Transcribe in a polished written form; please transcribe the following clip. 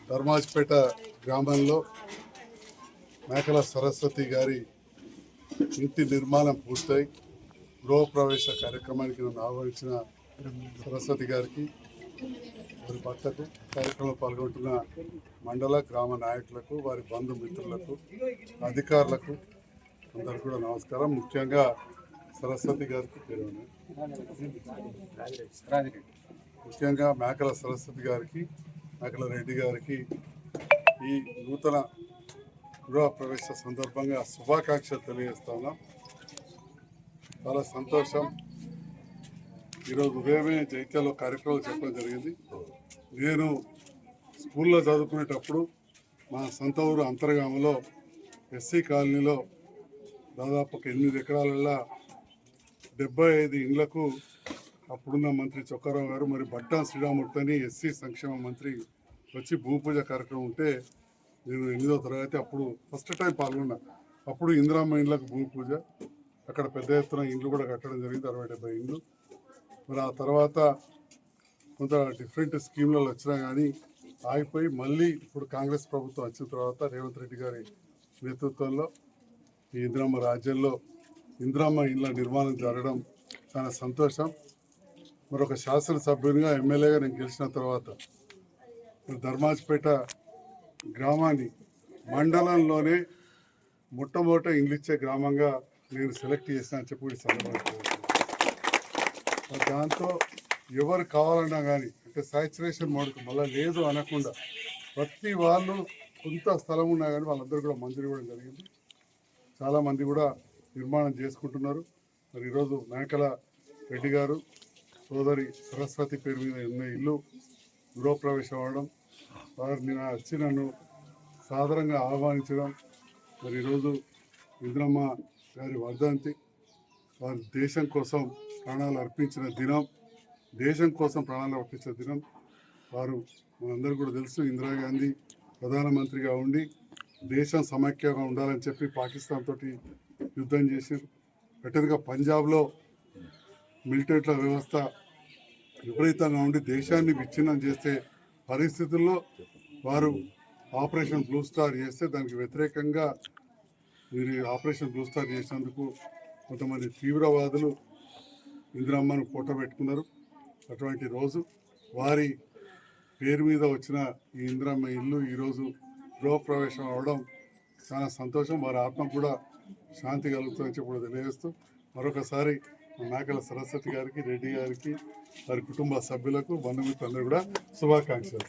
ధర్మాజ్పేట గ్రామంలో మేకల సరస్వతి గారి ఇంటి నిర్మాణం పూర్తయి గృహప్రవేశ కార్యక్రమానికి నన్ను ఆహ్వానించిన సరస్వతి గారికి వారి భర్తకు కార్యక్రమంలో పాల్గొంటున్న మండల గ్రామ నాయకులకు వారి బంధుమిత్రులకు అధికారులకు అందరికీ కూడా నమస్కారం. ముఖ్యంగా సరస్వతి గారికి పేరు ముఖ్యంగా మేకల సరస్వతి గారికి, మేకల రెడ్డి గారికి ఈ నూతన గృహ ప్రవేశ సందర్భంగా శుభాకాంక్షలు తెలియజేస్తా ఉన్నాం. చాలా సంతోషం. ఈరోజు ఉదయమే జైత్యాలో కార్యక్రమాలు చెప్పడం జరిగింది. నేను స్కూల్లో చదువుకునేటప్పుడు మా సొంత ఊరు అంతర్గామలో ఎస్సీ కాలనీలో దాదాపు ఒక 8 ఎకరాలలో 75 ఇండ్లకు అప్పుడున్న మంత్రి చొక్కారావు గారు మరి బట్టా శ్రీరామూర్తి అని ఎస్సీ సంక్షేమ మంత్రి వచ్చి భూమి పూజ కార్యక్రమం ఉంటే నేను 8వ తరగతి అప్పుడు ఫస్ట్ టైం పాల్గొన్నా. అప్పుడు ఇందిరమ్మ ఇండ్లకు భూమి పూజ, అక్కడ పెద్ద ఎత్తున ఇండ్లు కూడా కట్టడం జరిగింది, 60-70 ఇండ్లు. మరి ఆ తర్వాత కొంత డిఫరెంట్ స్కీమ్లలో వచ్చినా కానీ ఆగిపోయి మళ్ళీ ఇప్పుడు కాంగ్రెస్ ప్రభుత్వం వచ్చిన తర్వాత రేవంత్ రెడ్డి గారి నేతృత్వంలో ఈ ఇందిరమ్మ రాజ్యంలో ఇందిరమ్మ ఇండ్ల నిర్మాణం జరగడం చాలా సంతోషం. మరొక శాసనసభ్యునిగా ఎమ్మెల్యేగా నేను గెలిచిన తర్వాత ధర్మాజ్పేట గ్రామాన్ని మండలంలోనే మొట్టమొదట ఇండ్లు ఇచ్చే గ్రామంగా నేను సెలెక్ట్ చేసిన అని చెప్పి సందర్భంగా దాంతో ఎవరు కావాలన్నా కానీ అంటే సాచురేషన్ మోడకు మళ్ళీ లేదు అనకుండా ప్రతి వాళ్ళు కొంత స్థలం ఉన్నా కానీ వాళ్ళందరూ కూడా మంజూరు ఇవ్వడం జరిగింది. చాలామంది కూడా నిర్మాణం చేసుకుంటున్నారు. మరి ఈరోజు మేకల రెడ్డి గారు సోదరి సరస్వతి పేరు మీద ఉన్న ఇల్లు గృహప్రవేశం అవ్వడం, వారిని వచ్చి నన్ను సాదరంగా ఆహ్వానించడం, మరి ఈరోజు ఇందిరమ్మ గారి వర్ధంతి, వారు దేశం కోసం ప్రాణాలు అర్పించిన దినం, దేశం కోసం ప్రాణాలు అర్పించిన దినం. వారు మనందరూ కూడా తెలుసు, ఇందిరాగాంధీ ప్రధానమంత్రిగా ఉండి దేశం సమైక్యంగా ఉండాలని చెప్పి పాకిస్తాన్ తోటి యుద్ధం చేశారు. అటుగా పంజాబ్లో మిలిటరీల వ్యవస్థ విపరీతంగా ఉండి దేశాన్ని విచ్ఛిన్నం చేసే పరిస్థితుల్లో వారు ఆపరేషన్ బ్లూ స్టార్ చేస్తే దానికి వ్యతిరేకంగా మీరు ఆపరేషన్ బ్లూ స్టార్ చేసినందుకు కొంతమంది తీవ్రవాదులు ఇందిరమ్మను పెట్టుకున్నారు. అటువంటి రోజు వారి పేరు మీద వచ్చిన ఈ ఇందిరమ్మ ఇల్లు ఈరోజు గృహప్రవేశం అవడం చాలా సంతోషం. వారి ఆత్మ కూడా శాంతి కలుగుతుందని చెప్పి తెలియజేస్తూ మరొకసారి మేకల సరస్వతి గారికి, రెడ్డి గారికి, వారి కుటుంబ సభ్యులకు, బంధుమిత్రులందరూ కూడా శుభాకాంక్షలు.